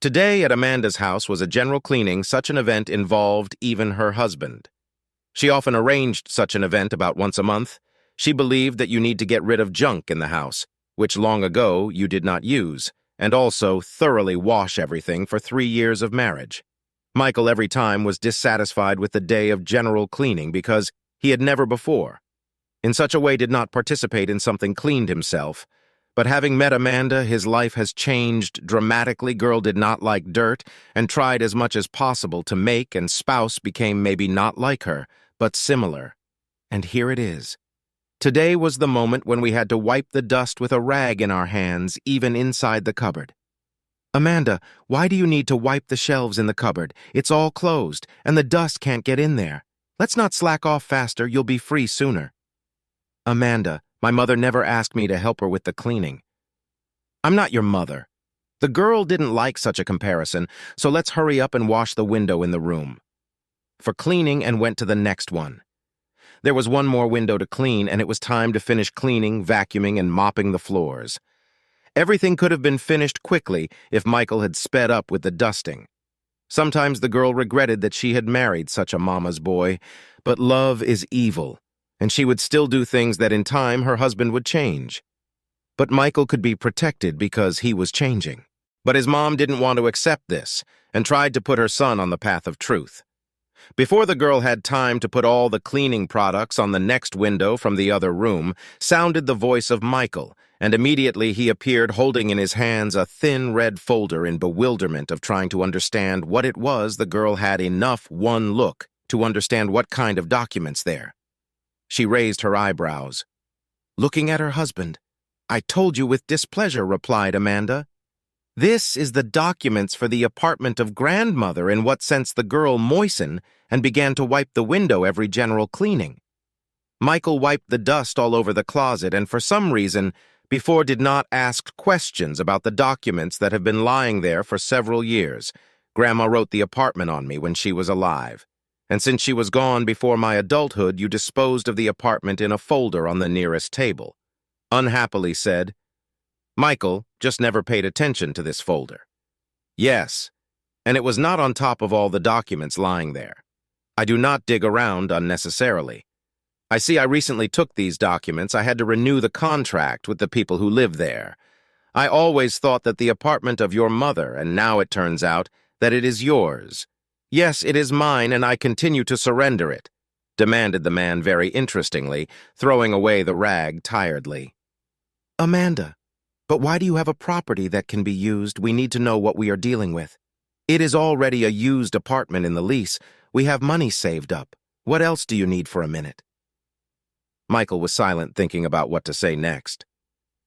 Today at Amanda's house was a general cleaning. Such an event involved even her husband. She often arranged such an event about once a month. She believed that you need to get rid of junk in the house, which long ago you did not use, and also thoroughly wash everything for 3 years of marriage. Michael every time was dissatisfied with the day of general cleaning because he had never before, in such a way, did not participate in something cleaned himself. But having met Amanda, his life has changed dramatically. Girl did not like dirt and tried as much as possible to make, and spouse became maybe not like her, but similar. And here it is. Today was the moment when we had to wipe the dust with a rag in our hands, even inside the cupboard. Amanda, why do you need to wipe the shelves in the cupboard? It's all closed, and the dust can't get in there. Let's not slack off faster. You'll be free sooner. Amanda, my mother never asked me to help her with the cleaning. I'm not your mother. The girl didn't like such a comparison, so let's hurry up and wash the window in the room. For cleaning and went to the next one. There was one more window to clean, and it was time to finish cleaning, vacuuming, and mopping the floors. Everything could have been finished quickly if Michael had sped up with the dusting. Sometimes the girl regretted that she had married such a mama's boy, but love is evil, and she would still do things that in time her husband would change. But Michael could be protected because he was changing. But his mom didn't want to accept this and tried to put her son on the path of truth. Before the girl had time to put all the cleaning products on the next window from the other room, sounded the voice of Michael, and immediately he appeared holding in his hands a thin red folder in bewilderment of trying to understand what it was. The girl had enough one look to understand what kind of documents there. She raised her eyebrows, looking at her husband. I told you with displeasure, replied Amanda. This is the documents for the apartment of grandmother. In what sense? The girl moistened and began to wipe the window every general cleaning. Michael wiped the dust all over the closet and for some reason before did not ask questions about the documents that have been lying there for several years. Grandma wrote the apartment on me when she was alive. And since she was gone before my adulthood, you disposed of the apartment in a folder on the nearest table. Unhappily said, Michael just never paid attention to this folder. Yes, and it was not on top of all the documents lying there. I do not dig around unnecessarily. I see I recently took these documents. I had to renew the contract with the people who live there. I always thought that the apartment of your mother, and now it turns out that it is yours. Yes, it is mine, and I continue to surrender it, demanded the man very interestingly, throwing away the rag tiredly. Amanda, but why do you have a property that can be used? We need to know what we are dealing with. It is already a used apartment in the lease. We have money saved up. What else do you need for a minute? Michael was silent, thinking about what to say next.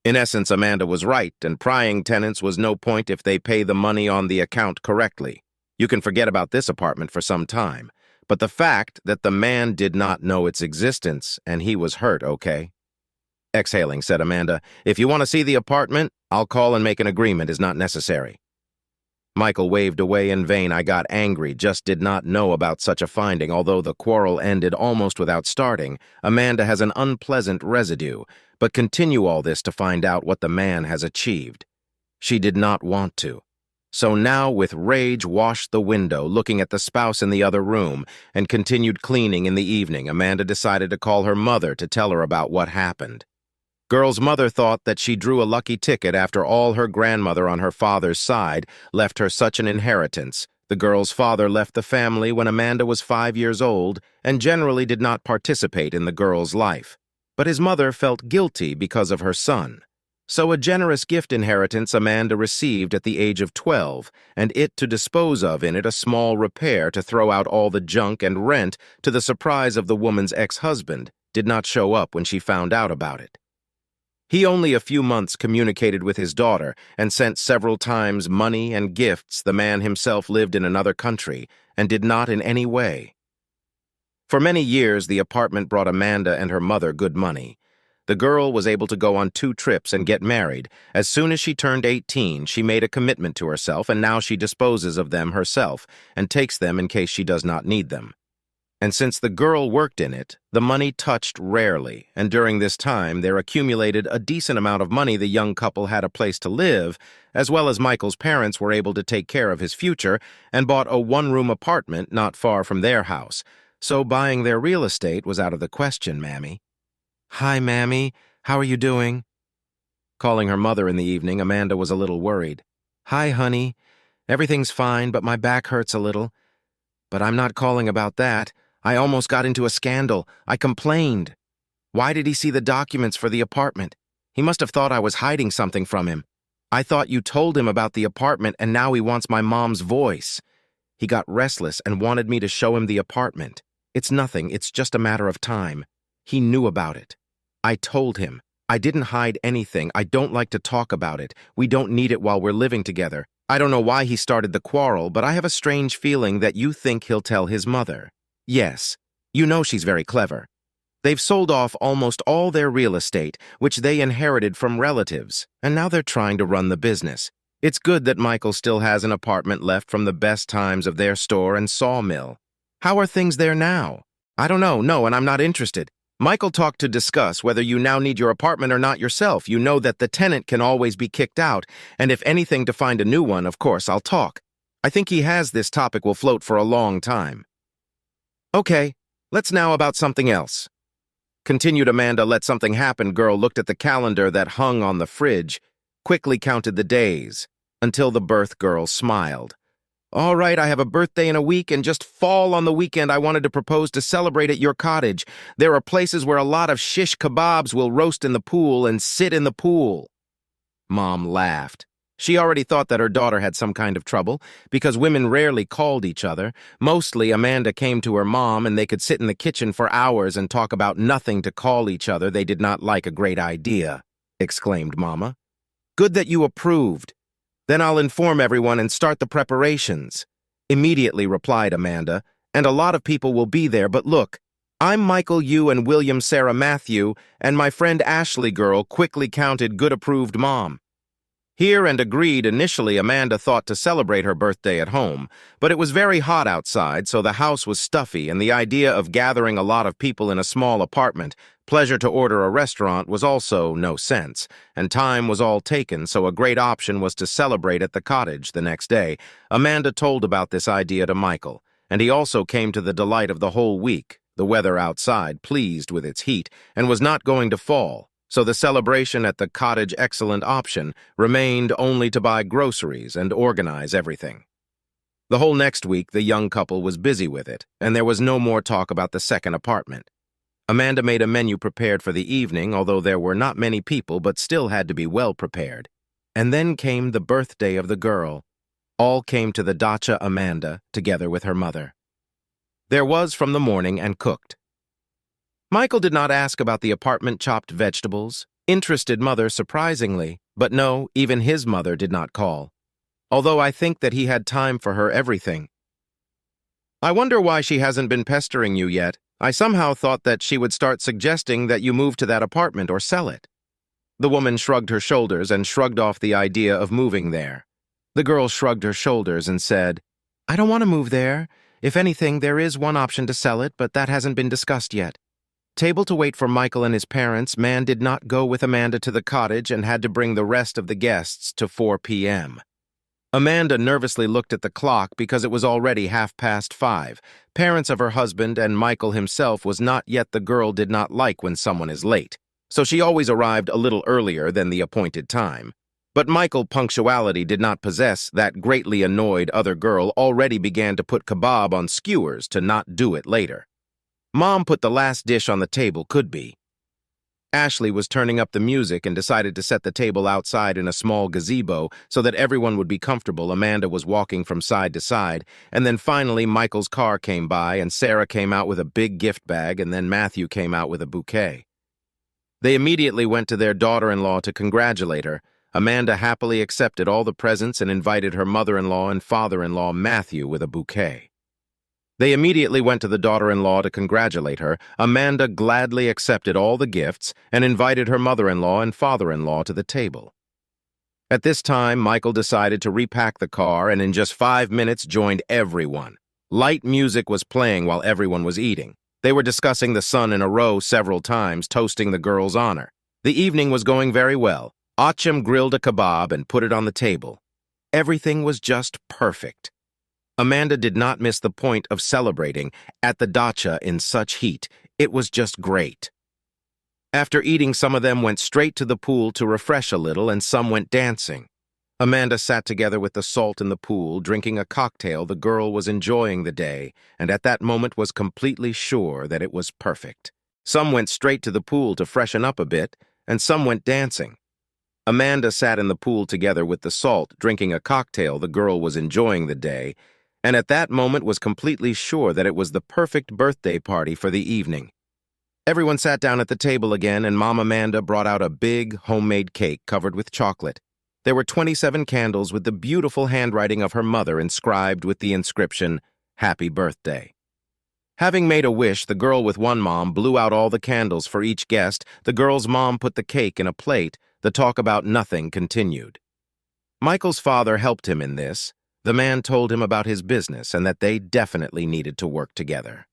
In essence, Amanda was right, and prying tenants was no point if they pay the money on the account correctly. You can forget about this apartment for some time, but the fact that the man did not know its existence and he was hurt, okay? Exhaling, said Amanda, if you want to see the apartment, I'll call and make an agreement is not necessary. Michael waved away in vain. I got angry, just did not know about such a finding. Although the quarrel ended almost without starting, Amanda has an unpleasant residue, but continue all this to find out what the man has achieved. She did not want to. So now, with rage, washed the window, looking at the spouse in the other room, and continued cleaning in the evening. Amanda decided to call her mother to tell her about what happened. Girl's mother thought that she drew a lucky ticket after all. Her grandmother on her father's side left her such an inheritance. The girl's father left the family when Amanda was 5 years old and generally did not participate in the girl's life. But his mother felt guilty because of her son. So a generous gift inheritance Amanda received at the age of 12, and it to dispose of in it a small repair to throw out all the junk and rent, to the surprise of the woman's ex-husband, did not show up when she found out about it. He only a few months communicated with his daughter and sent several times money and gifts. The man himself lived in another country and did not in any way. For many years, the apartment brought Amanda and her mother good money. The girl was able to go on 2 trips and get married. As soon as she turned 18, she made a commitment to herself, and now she disposes of them herself and takes them in case she does not need them. And since the girl worked in it, the money touched rarely, and during this time there accumulated a decent amount of money. The young couple had a place to live, as well as Michael's parents were able to take care of his future and bought a one-room apartment not far from their house. So buying their real estate was out of the question, Mammy. "Hi, Mammy. How are you doing?" Calling her mother in the evening, Amanda was a little worried. "Hi, honey. Everything's fine, but my back hurts a little. But I'm not calling about that. I almost got into a scandal. I complained. Why did he see the documents for the apartment? He must have thought I was hiding something from him. I thought you told him about the apartment, and now he wants my mom's voice. He got restless and wanted me to show him the apartment. It's nothing. It's just a matter of time. He knew about it. I told him. I didn't hide anything. I don't like to talk about it. We don't need it while we're living together. I don't know why he started the quarrel, but I have a strange feeling that you think he'll tell his mother. Yes, you know she's very clever. They've sold off almost all their real estate, which they inherited from relatives, and now they're trying to run the business. It's good that Michael still has an apartment left from the best times of their store and sawmill. How are things there now? I don't know, no, and I'm not interested. Michael talked to discuss whether you now need your apartment or not yourself. You know that the tenant can always be kicked out, and if anything to find a new one, of course, I'll talk. I think he has this topic will float for a long time. Okay, let's now about something else. Continued Amanda. Let something happen. Girl looked at the calendar that hung on the fridge, quickly counted the days, until the birth girl smiled. All right, I have a birthday in a week, and just fall on the weekend I wanted to propose to celebrate at your cottage. There are places where a lot of shish kebabs will roast in the pool and sit in the pool. Mom laughed. She already thought that her daughter had some kind of trouble, because women rarely called each other. Mostly, Amanda came to her mom, and they could sit in the kitchen for hours and talk about nothing to call each other. They did not like a great idea, exclaimed Mama. Good that you approved. Then I'll inform everyone and start the preparations. Immediately replied Amanda, and a lot of people will be there, but look, I'm Michael, you, and William, Sarah, Matthew, and my friend Ashley. Girl quickly counted good approved mom. Here and agreed. Initially, Amanda thought to celebrate her birthday at home, but it was very hot outside, so the house was stuffy, and the idea of gathering a lot of people in a small apartment, pleasure to order a restaurant, was also no sense, and time was all taken, so a great option was to celebrate at the cottage the next day. Amanda told about this idea to Michael, and he also came to the delight of the whole week, the weather outside, pleased with its heat, and was not going to fall. So the celebration at the cottage, excellent option, remained only to buy groceries and organize everything. The whole next week, the young couple was busy with it, and there was no more talk about the second apartment. Amanda made a menu prepared for the evening, although there were not many people, but still had to be well prepared. And then came the birthday of the girl. All came to the dacha Amanda, together with her mother. There was from the morning and cooked. Michael did not ask about the apartment chopped vegetables. Interested mother, surprisingly, but no, even his mother did not call. Although I think that he had time for her everything. I wonder why she hasn't been pestering you yet. I somehow thought that she would start suggesting that you move to that apartment or sell it. The woman shrugged her shoulders and shrugged off the idea of moving there. The girl shrugged her shoulders and said, I don't want to move there. If anything, there is one option to sell it, but that hasn't been discussed yet. Table to wait for Michael and his parents, man did not go with Amanda to the cottage and had to bring the rest of the guests to 4 p.m. Amanda nervously looked at the clock because it was already 5:30. Parents of her husband and Michael himself was not yet. The girl did not like when someone is late, so she always arrived a little earlier than the appointed time. But Michael punctuality did not possess. That greatly annoyed other girl already began to put kebab on skewers to not do it later. Mom put the last dish on the table, could be. Ashley was turning up the music and decided to set the table outside in a small gazebo so that everyone would be comfortable. Amanda was walking from side to side, and then finally Michael's car came by and Sarah came out with a big gift bag, and then Matthew came out with a bouquet. They immediately went to their daughter-in-law to congratulate her. Amanda happily accepted all the presents and invited her mother-in-law and father-in-law Matthew with a bouquet. They immediately went to the daughter-in-law to congratulate her. Amanda gladly accepted all the gifts and invited her mother-in-law and father-in-law to the table. At this time, Michael decided to repack the car and in just 5 minutes joined everyone. Light music was playing while everyone was eating. They were discussing the sun in a row several times, toasting the girl's honor. The evening was going very well. Achim grilled a kebab and put it on the table. Everything was just perfect. Amanda did not miss the point of celebrating at the dacha in such heat. It was just great. After eating, some of them went straight to the pool to refresh a little, and some went dancing. Amanda sat together with the salt in the pool, drinking a cocktail. The girl was enjoying the day, and at that moment was completely sure that it was perfect. Some went straight to the pool to freshen up a bit, and some went dancing. Amanda sat in the pool together with the salt, drinking a cocktail. The girl was enjoying the day, and at that moment was completely sure that it was the perfect birthday party for the evening. Everyone sat down at the table again, and Mom Amanda brought out a big, homemade cake covered with chocolate. There were 27 candles with the beautiful handwriting of her mother inscribed with the inscription, "Happy Birthday." Having made a wish, the girl with one mom blew out all the candles for each guest. The girl's mom put the cake in a plate. The talk about nothing continued. Michael's father helped him in this. The man told him about his business and that they definitely needed to work together.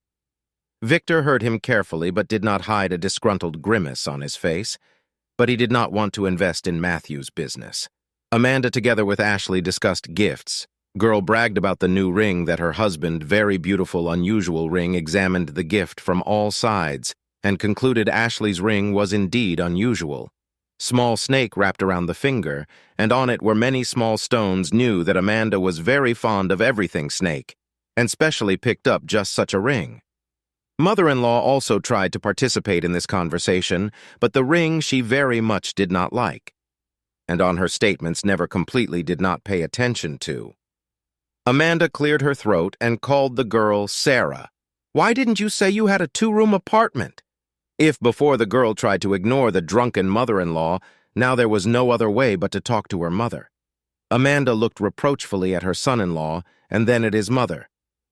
Victor heard him carefully but did not hide a disgruntled grimace on his face. But he did not want to invest in Matthew's business. Amanda, together with Ashley, discussed gifts. Girl bragged about the new ring that her husband, very beautiful, unusual ring, examined the gift from all sides and concluded Ashley's ring was indeed unusual. Small snake wrapped around the finger, and on it were many small stones. Knew that Amanda was very fond of everything snake, and specially picked up just such a ring. Mother-in-law also tried to participate in this conversation, but the ring she very much did not like, and on her statements never completely did not pay attention to. Amanda cleared her throat and called the girl Sarah. "Why didn't you say you had a 2-room apartment?" If before the girl tried to ignore the drunken mother-in-law, now there was no other way but to talk to her mother. Amanda looked reproachfully at her son-in-law and then at his mother.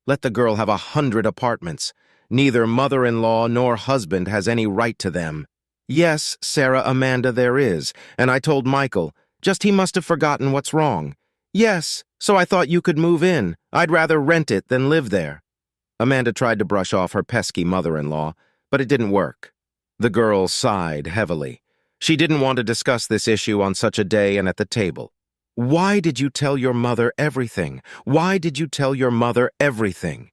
Let the girl have 100 apartments. Neither mother-in-law nor husband has any right to them. Yes, Sarah, Amanda, there is, and I told Michael, just he must have forgotten what's wrong. Yes, so I thought you could move in. I'd rather rent it than live there. Amanda tried to brush off her pesky mother-in-law, but it didn't work. The girl sighed heavily. She didn't want to discuss this issue on such a day and at the table. Why did you tell your mother everything? Why did you tell your mother everything?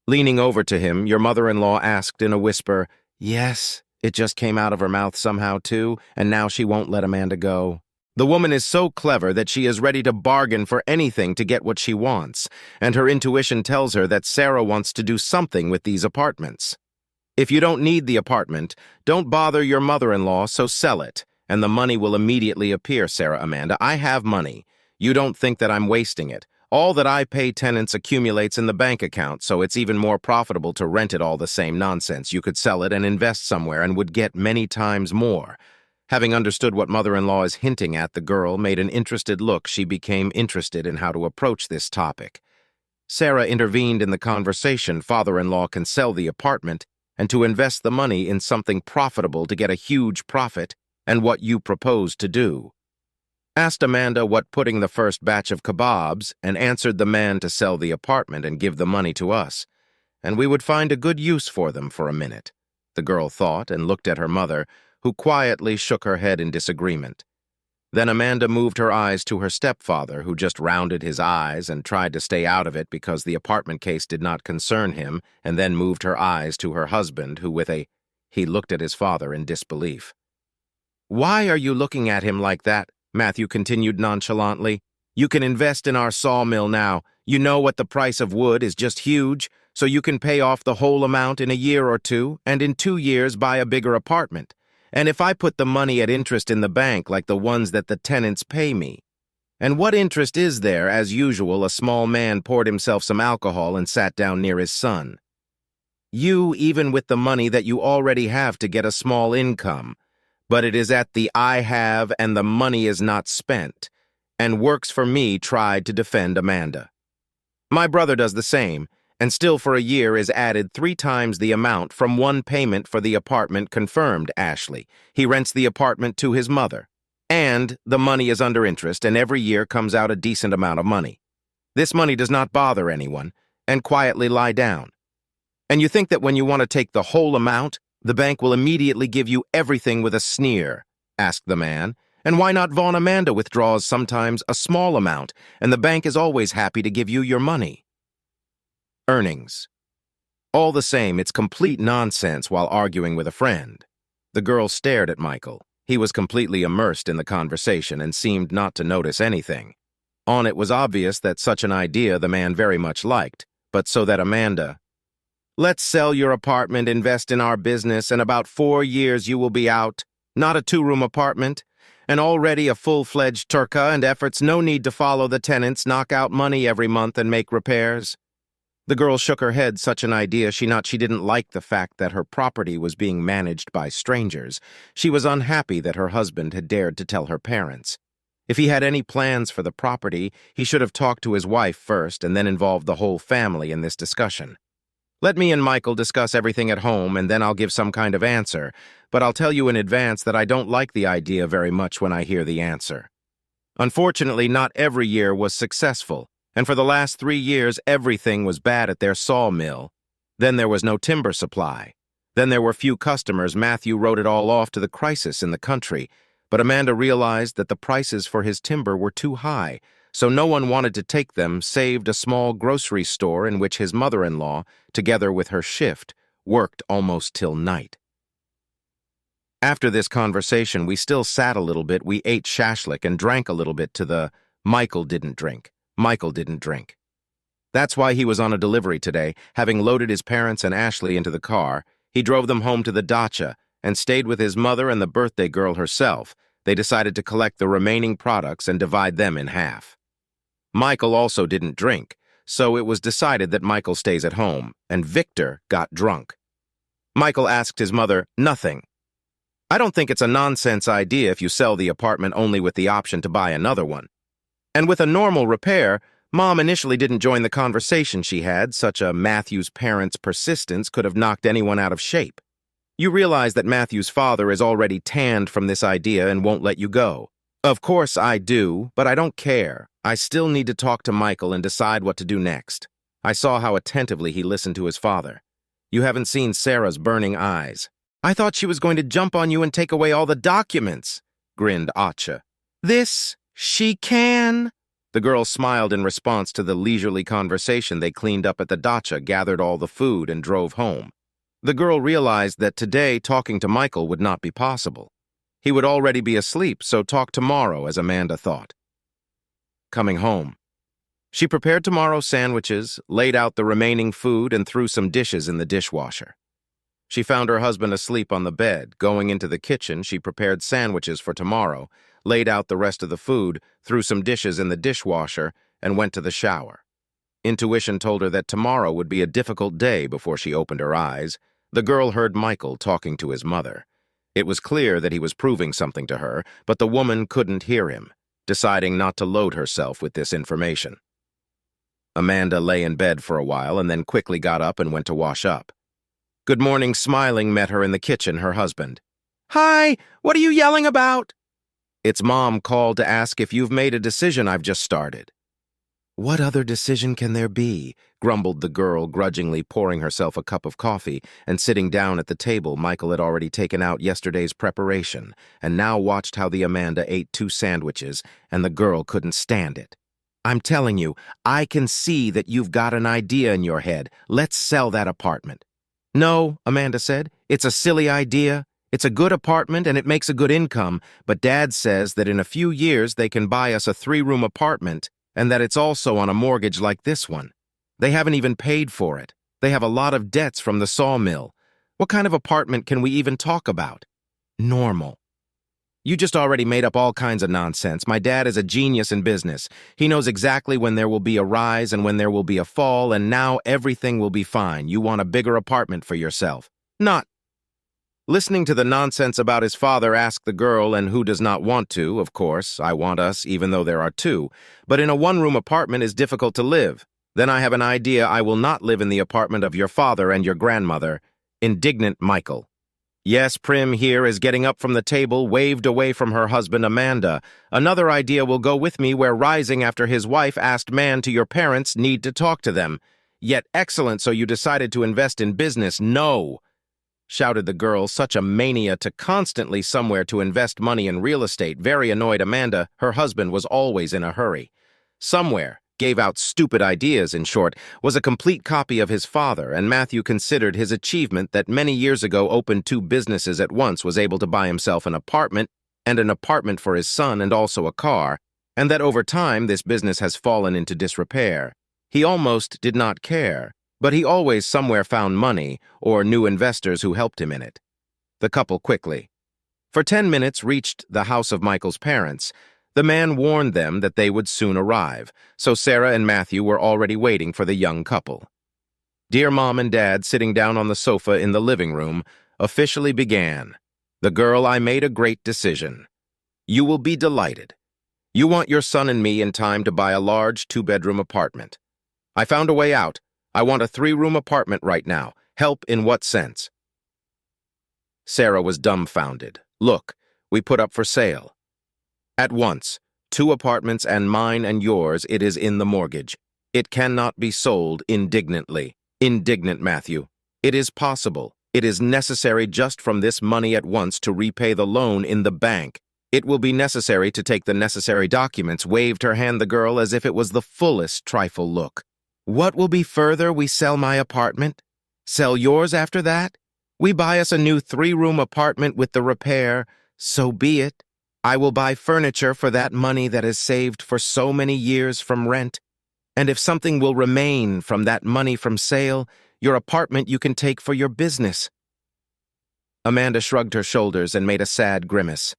Leaning over to him, your mother-in-law asked in a whisper, "Yes, it just came out of her mouth somehow too, and now she won't let Amanda go. The woman is so clever that she is ready to bargain for anything to get what she wants, and her intuition tells her that Sarah wants to do something with these apartments. If you don't need the apartment, don't bother your mother-in-law, so sell it, and the money will immediately appear, Sarah Amanda. I have money. You don't think that I'm wasting it. All that I pay tenants accumulates in the bank account, so it's even more profitable to rent it. All the same nonsense. You could sell it and invest somewhere and would get many times more." Having understood what mother-in-law is hinting at, the girl made an interested look. She became interested in how to approach this topic. Sarah intervened in the conversation. Father-in-law can sell the apartment and to invest the money in something profitable to get a huge profit, and what you propose to do. Asked Amanda what putting the first batch of kebabs, and answered the man to sell the apartment and give the money to us, and we would find a good use for them for a minute. The girl thought and looked at her mother, who quietly shook her head in disagreement. Then Amanda moved her eyes to her stepfather, who just rounded his eyes and tried to stay out of it because the apartment case did not concern him, and then moved her eyes to her husband, who he looked at his father in disbelief. "Why are you looking at him like that?" Matthew continued nonchalantly. "You can invest in our sawmill now. You know what the price of wood is just huge, so you can pay off the whole amount in a year or two, and in 2 years buy a bigger apartment. And if I put the money at interest in the bank like the ones that the tenants pay me. And what interest is there? As usual, a small man poured himself some alcohol and sat down near his son. "You, even with the money that you already have to get a small income, but it is at the I have and the money is not spent, and works for me," tried to defend Amanda. "My brother does the same, and still for a year is added 3 times the amount from one payment for the apartment," confirmed Ashley. "He rents the apartment to his mother. And the money is under interest, and every year comes out a decent amount of money. This money does not bother anyone. and quietly lie down. And you think that when you want to take the whole amount, the bank will immediately give you everything with a sneer, asked the man. And why not Vaughn Amanda withdraws sometimes a small amount, and the bank is always happy to give you your money? Earnings. All the same, it's complete nonsense while arguing with a friend. The girl stared at Michael. He was completely immersed in the conversation and seemed not to notice anything. It was obvious that such an idea the man very much liked, but so that Amanda, "Let's sell your apartment, invest in our business, in about 4 years you will be out. Not a 2-room apartment, and already a full-fledged turka and efforts, no need to follow the tenants, knock out money every month and make repairs." The girl shook her head. Such an idea, she didn't like the fact that her property was being managed by strangers. She was unhappy that her husband had dared to tell her parents. If he had any plans for the property, he should have talked to his wife first and then involved the whole family in this discussion. "Let me and Michael discuss everything at home, and then I'll give some kind of answer, but I'll tell you in advance that I don't like the idea very much when I hear the answer." Unfortunately, not every year was successful, and for the last 3 years everything was bad at their sawmill. Then there was no timber supply. Then there were few customers. Matthew wrote it all off to the crisis in the country, but Amanda realized that the prices for his timber were too high, so no one wanted to take them, saved a small grocery store in which his mother-in-law, together with her shift, worked almost till night. After this conversation, we still sat a little bit. We ate shashlik and drank a little bit to the Michael didn't drink. Michael didn't drink. That's why he was on a delivery today. Having loaded his parents and Ashley into the car, he drove them home to the dacha and stayed with his mother and the birthday girl herself. They decided to collect the remaining products and divide them in half. Michael also didn't drink, so it was decided that Michael stays at home, and Victor got drunk. Michael asked his mother, "Nothing. I don't think it's a nonsense idea if you sell the apartment only with the option to buy another one. And with a normal repair, Mom initially didn't join the conversation she had. Such a Matthew's parents' persistence could have knocked anyone out of shape. You realize that Matthew's father is already tanned from this idea and won't let you go." "Of course I do, but I don't care. I still need to talk to Michael and decide what to do next." I saw how attentively he listened to his father. "You haven't seen Sarah's burning eyes." "I thought she was going to jump on you and take away all the documents," grinned Acha. "This, she can." The girl smiled in response to the leisurely conversation. They cleaned up at the dacha, gathered all the food, and drove home. The girl realized that today talking to Michael would not be possible. He would already be asleep, so talk tomorrow, as Amanda thought. Coming home, she prepared tomorrow's sandwiches, laid out the remaining food, and threw some dishes in the dishwasher. She found her husband asleep on the bed. Going into the kitchen, she prepared sandwiches for tomorrow, laid out the rest of the food, threw some dishes in the dishwasher, and went to the shower. Intuition told her that tomorrow would be a difficult day before she opened her eyes. The girl heard Michael talking to his mother. It was clear that he was proving something to her, but the woman couldn't hear him, deciding not to load herself with this information. Amanda lay in bed for a while and then quickly got up and went to wash up. Good Morning Smiling met her in the kitchen, her husband. "Hi, what are you yelling about?" "It's Mom called to ask if you've made a decision I've just started." "What other decision can there be?" grumbled the girl, grudgingly pouring herself a cup of coffee and sitting down at the table. Michael had already taken out yesterday's preparation and now watched how the Amanda ate 2 sandwiches, and the girl couldn't stand it. "I'm telling you, I can see that you've got an idea in your head. Let's sell that apartment." "No," Amanda said, "it's a silly idea. It's a good apartment and it makes a good income, but Dad says that in a few years they can buy us a 3-room apartment and that it's also on a mortgage like this one. They haven't even paid for it. They have a lot of debts from the sawmill. What kind of apartment can we even talk about?" "Normal." "You just already made up all kinds of nonsense. My dad is a genius in business. He knows exactly when there will be a rise and when there will be a fall, and now everything will be fine. You want a bigger apartment for yourself." "Not." Listening to the nonsense about his father, asked the girl, and who does not want to? Of course, I want us, even though there are 2. But in a 1-room apartment is difficult to live. Then I have an idea. I will not live in the apartment of your father and your grandmother. Indignant Michael. Yes, Prim here is getting up from the table, waved away from her husband Amanda. Another idea will go with me where rising after his wife asked man to your parents need to talk to them. Yet excellent, so you decided to invest in business. No, shouted the girl, such a mania to constantly somewhere to invest money in real estate. Very annoyed Amanda, her husband was always in a hurry. Somewhere, gave out stupid ideas, in short, was a complete copy of his father, and Matthew considered his achievement that many years ago opened two businesses at once, was able to buy himself an apartment for his son and also a car, and that over time this business has fallen into disrepair. He almost did not care, but he always somewhere found money or new investors who helped him in it. The couple quickly, for 10 minutes, reached the house of Michael's parents. The man warned them that they would soon arrive, so Sarah and Matthew were already waiting for the young couple. Dear Mom and Dad, sitting down on the sofa in the living room, officially began. The girl, I made a great decision. You will be delighted. You want your son and me in time to buy a large 2-bedroom apartment. I found a way out. I want a 3-room apartment right now. Help in what sense? Sarah was dumbfounded. Look, we put up for sale. At once, 2 apartments and mine and yours, it is in the mortgage. It cannot be sold indignantly. Indignant, Matthew. It is possible. It is necessary just from this money at once to repay the loan in the bank. It will be necessary to take the necessary documents, waved her hand the girl as if it was the fullest trifle. Look. What will be further? We sell my apartment? Sell yours after that? We buy us a new 3-room apartment with the repair. So be it. I will buy furniture for that money that is saved for so many years from rent. And if something will remain from that money from sale, your apartment you can take for your business. Amanda shrugged her shoulders and made a sad grimace.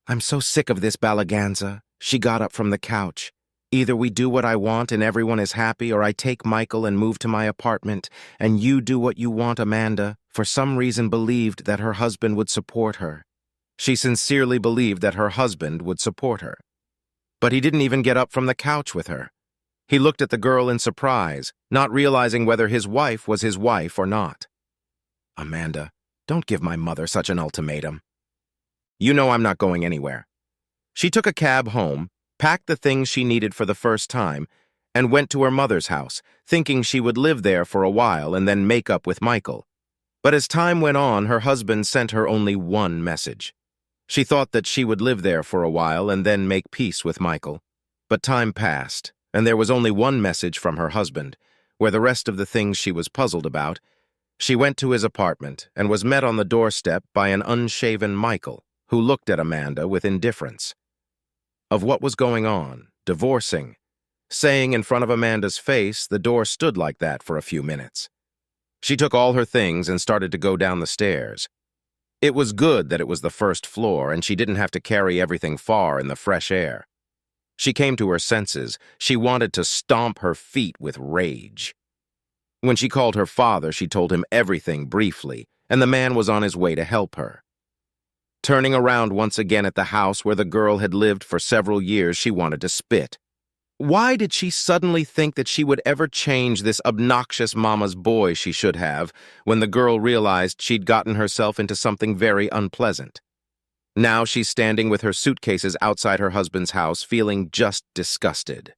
I'm so sick of this balaganza. She got up from the couch. Either we do what I want and everyone is happy, or I take Michael and move to my apartment, and you do what you want. Amanda, for some reason, believed that her husband would support her. She sincerely believed that her husband would support her. But he didn't even get up from the couch with her. He looked at the girl in surprise, not realizing whether his wife was his wife or not. Amanda, don't give my mother such an ultimatum. You know I'm not going anywhere. She took a cab home, packed the things she needed for the first time, and went to her mother's house, thinking she would live there for a while and then make up with Michael. But as time went on, her husband sent her only one message. She thought that she would live there for a while and then make peace with Michael. But time passed, and there was only one message from her husband, where the rest of the things she was puzzled about. She went to his apartment and was met on the doorstep by an unshaven Michael, who looked at Amanda with indifference. Of what was going on, divorcing, saying in front of Amanda's face, the door stood like that for a few minutes. She took all her things and started to go down the stairs. It was good that it was the first floor and she didn't have to carry everything far in the fresh air. She came to her senses. She wanted to stomp her feet with rage. When she called her father, she told him everything briefly, and the man was on his way to help her. Turning around once again at the house where the girl had lived for several years, she wanted to spit. Why did she suddenly think that she would ever change this obnoxious mama's boy she should have, when the girl realized she'd gotten herself into something very unpleasant? Now she's standing with her suitcases outside her husband's house, feeling just disgusted.